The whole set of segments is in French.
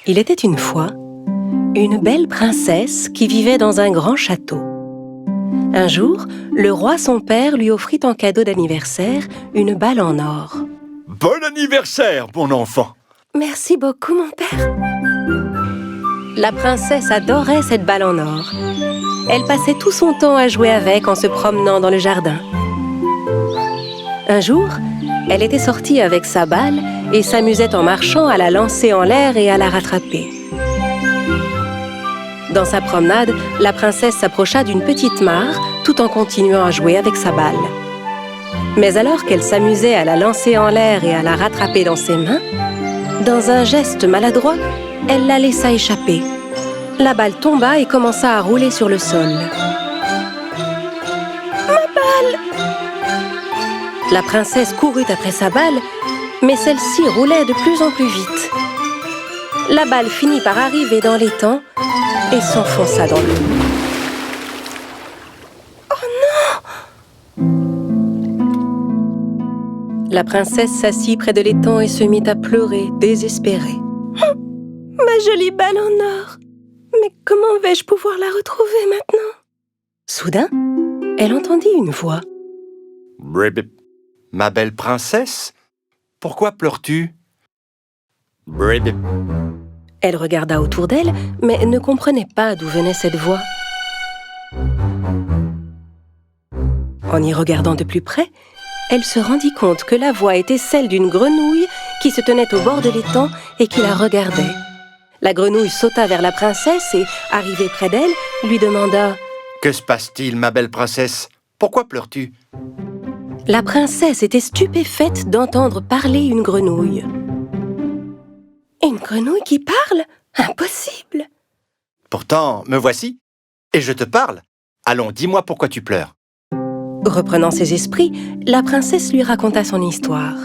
Il était une fois une belle princesse qui vivait dans un grand château. Un jour, le roi son père lui offrit en cadeau d'anniversaire une balle en or. Bon anniversaire, mon enfant! Merci beaucoup, mon père. La princesse adorait cette balle en or. Elle passait tout son temps à jouer avec en se promenant dans le jardin. Un jour, elle était sortie avec sa balle et s'amusait en marchant à la lancer en l'air et à la rattraper. Dans sa promenade, la princesse s'approcha d'une petite mare tout en continuant à jouer avec sa balle. Mais alors qu'elle s'amusait à la lancer en l'air et à la rattraper dans ses mains, dans un geste maladroit, elle la laissa échapper. La balle tomba et commença à rouler sur le sol. Ma balle! La princesse courut après sa balle, mais celle-ci roulait de plus en plus vite. La balle finit par arriver dans l'étang et s'enfonça dans l'eau. Oh non! La princesse s'assit près de l'étang et se mit à pleurer, désespérée. Ma jolie balle en or! Mais comment vais-je pouvoir la retrouver maintenant? Soudain, elle entendit une voix. Bribip. Ma belle princesse, pourquoi pleures-tu? Bribip. Elle regarda autour d'elle, mais ne comprenait pas d'où venait cette voix. En y regardant de plus près, elle se rendit compte que la voix était celle d'une grenouille qui se tenait au bord de l'étang et qui la regardait. La grenouille sauta vers la princesse et, arrivée près d'elle, lui demanda « Que se passe-t-il, ma belle princesse? Pourquoi pleures-tu? » La princesse était stupéfaite d'entendre parler une grenouille. Une grenouille qui parle? Impossible! Pourtant, me voici, et je te parle. Allons, dis-moi pourquoi tu pleures. Reprenant ses esprits, la princesse lui raconta son histoire.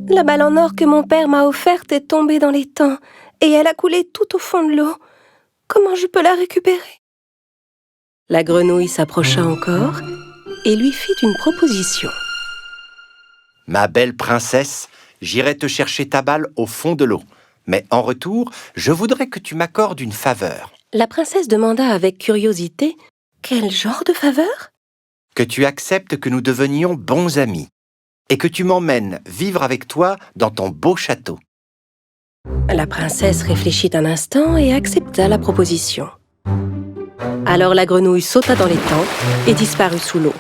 La balle en or que mon père m'a offerte est tombée dans l'étang et elle a coulé tout au fond de l'eau. Comment je peux la récupérer? La grenouille s'approcha encore et lui fit une proposition. Ma belle princesse, j'irai te chercher ta balle au fond de l'eau. Mais en retour, je voudrais que tu m'accordes une faveur. La princesse demanda avec curiosité « Quel genre de faveur ?» Que tu acceptes que nous devenions bons amis et que tu m'emmènes vivre avec toi dans ton beau château. La princesse réfléchit un instant et accepta la proposition. Alors la grenouille sauta dans l'étang et disparut sous l'eau.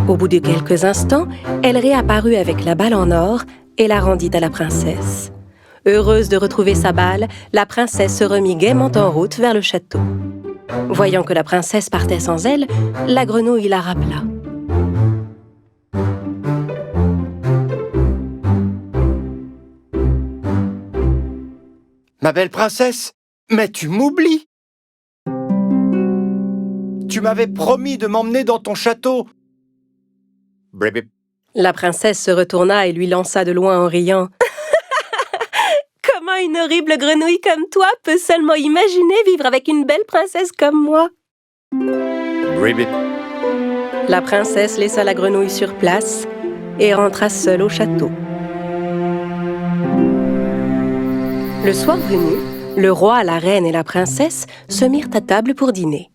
Au bout de quelques instants, elle réapparut avec la balle en or et la rendit à la princesse. Heureuse de retrouver sa balle, la princesse se remit gaiement en route vers le château. Voyant que la princesse partait sans elle, la grenouille la rappela. Ma belle princesse, mais tu m'oublies! Tu m'avais promis de m'emmener dans ton château. Bribip. La princesse se retourna et lui lança de loin en riant. Comment une horrible grenouille comme toi peut seulement imaginer vivre avec une belle princesse comme moi? Bribip. La princesse laissa la grenouille sur place et rentra seule au château. Le soir venu, le roi, la reine et la princesse se mirent à table pour dîner.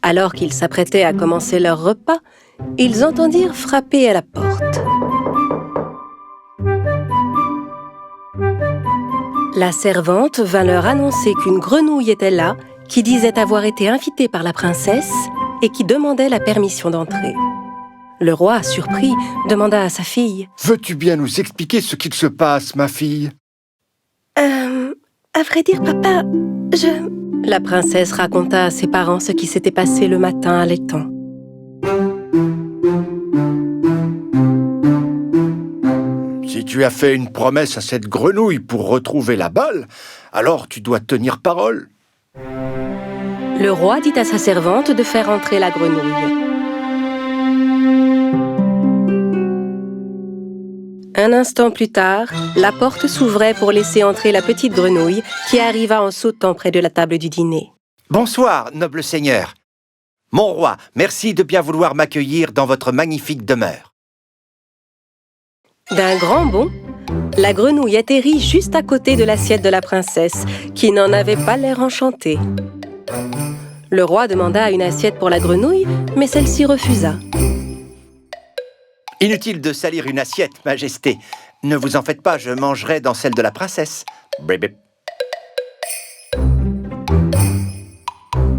Alors qu'ils s'apprêtaient à commencer leur repas, ils entendirent frapper à la porte. La servante vint leur annoncer qu'une grenouille était là, qui disait avoir été invitée par la princesse et qui demandait la permission d'entrer. Le roi, surpris, demanda à sa fille « Veux-tu bien nous expliquer ce qu'il se passe, ma fille? » À vrai dire, papa, La princesse raconta à ses parents ce qui s'était passé le matin à l'étang. Si tu as fait une promesse à cette grenouille pour retrouver la balle, alors tu dois tenir parole. Le roi dit à sa servante de faire entrer la grenouille. Un instant plus tard, la porte s'ouvrait pour laisser entrer la petite grenouille qui arriva en sautant près de la table du dîner. « Bonsoir, noble seigneur. Mon roi, merci de bien vouloir m'accueillir dans votre magnifique demeure. » D'un grand bond, la grenouille atterrit juste à côté de l'assiette de la princesse, qui n'en avait pas l'air enchantée. Le roi demanda une assiette pour la grenouille, mais celle-ci refusa. Inutile de salir une assiette, Majesté. Ne vous en faites pas, je mangerai dans celle de la princesse. Brib.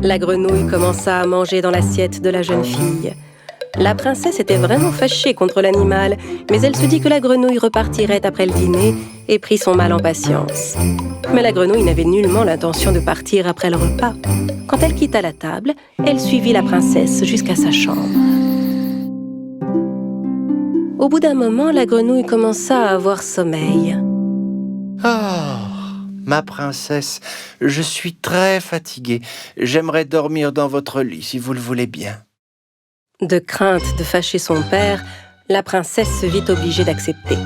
La grenouille commença à manger dans l'assiette de la jeune fille. La princesse était vraiment fâchée contre l'animal, mais elle se dit que la grenouille repartirait après le dîner et prit son mal en patience. Mais la grenouille n'avait nullement l'intention de partir après le repas. Quand elle quitta la table, elle suivit la princesse jusqu'à sa chambre. Au bout d'un moment, la grenouille commença à avoir sommeil. Oh, ma princesse, je suis très fatiguée. J'aimerais dormir dans votre lit, si vous le voulez bien. De crainte de fâcher son père, la princesse se vit obligée d'accepter.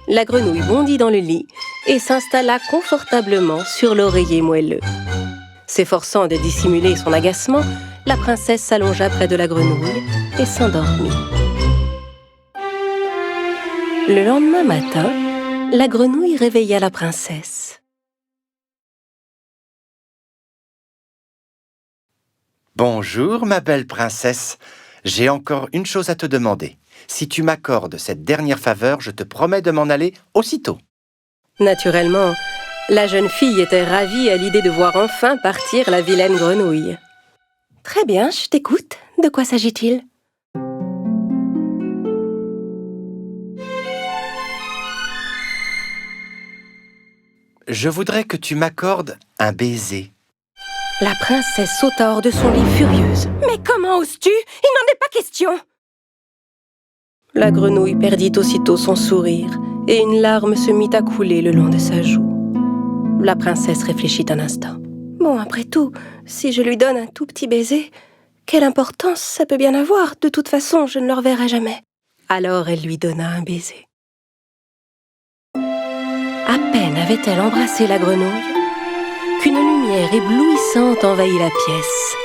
La grenouille bondit dans le lit et s'installa confortablement sur l'oreiller moelleux. S'efforçant de dissimuler son agacement, la princesse s'allongea près de la grenouille et s'endormit. Le lendemain matin, la grenouille réveilla la princesse. Bonjour, ma belle princesse. J'ai encore une chose à te demander. Si tu m'accordes cette dernière faveur, je te promets de m'en aller aussitôt. Naturellement, la jeune fille était ravie à l'idée de voir enfin partir la vilaine grenouille. « Très bien, je t'écoute. De quoi s'agit-il » ? Je voudrais que tu m'accordes un baiser. La princesse sauta hors de son lit furieuse. « Mais comment oses-tu? Il n'en est pas question !» La grenouille perdit aussitôt son sourire et une larme se mit à couler le long de sa joue. La princesse réfléchit un instant. « Bon, après tout, si je lui donne un tout petit baiser, quelle importance ça peut bien avoir? De toute façon, je ne le reverrai jamais. » Alors elle lui donna un baiser. À peine avait-elle embrassé la grenouille qu'une lumière éblouissante envahit la pièce.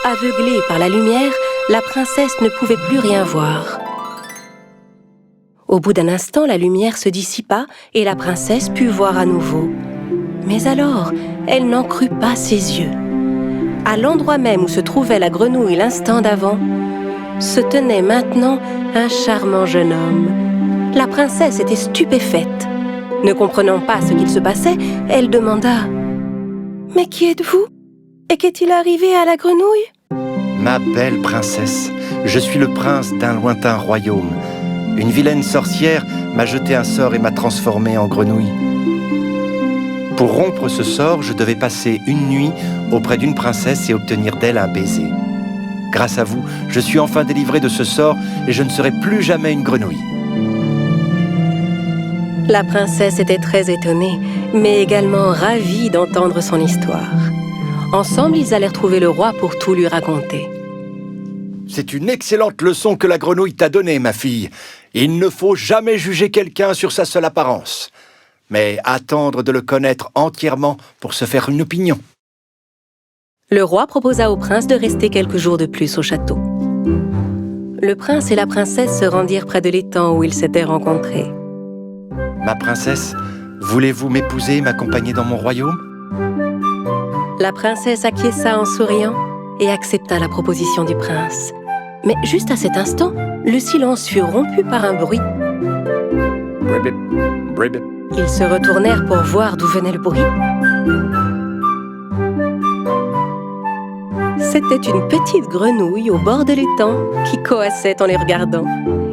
Aveuglée par la lumière, la princesse ne pouvait plus rien voir. Au bout d'un instant, la lumière se dissipa et la princesse put voir à nouveau. Mais alors, elle n'en crut pas ses yeux. À l'endroit même où se trouvait la grenouille l'instant d'avant, se tenait maintenant un charmant jeune homme. La princesse était stupéfaite. Ne comprenant pas ce qu'il se passait, elle demanda « Mais qui êtes-vous? Et qu'est-il arrivé à la grenouille ?» Ma belle princesse, je suis le prince d'un lointain royaume. Une vilaine sorcière m'a jeté un sort et m'a transformé en grenouille. Pour rompre ce sort, je devais passer une nuit auprès d'une princesse et obtenir d'elle un baiser. Grâce à vous, je suis enfin délivré de ce sort et je ne serai plus jamais une grenouille. La princesse était très étonnée, mais également ravie d'entendre son histoire. Ensemble, ils allèrent trouver le roi pour tout lui raconter. C'est une excellente leçon que la grenouille t'a donnée, ma fille. Il ne faut jamais juger quelqu'un sur sa seule apparence, mais attendre de le connaître entièrement pour se faire une opinion. Le roi proposa au prince de rester quelques jours de plus au château. Le prince et la princesse se rendirent près de l'étang où ils s'étaient rencontrés. Ma princesse, voulez-vous m'épouser et m'accompagner dans mon royaume? La princesse acquiesça en souriant et accepta la proposition du prince. Mais juste à cet instant, le silence fut rompu par un bruit. Bribip, bribip. Ils se retournèrent pour voir d'où venait le bruit. C'était une petite grenouille au bord de l'étang qui coassait en les regardant.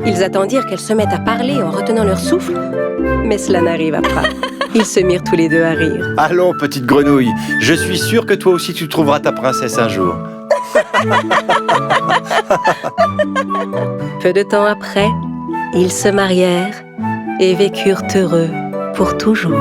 Ils attendirent qu'elle se mette à parler en retenant leur souffle, mais cela n'arriva pas. Ils se mirent tous les deux à rire. Allons, petite grenouille, je suis sûr que toi aussi tu trouveras ta princesse un jour. Peu de temps après, ils se marièrent et vécurent heureux pour toujours.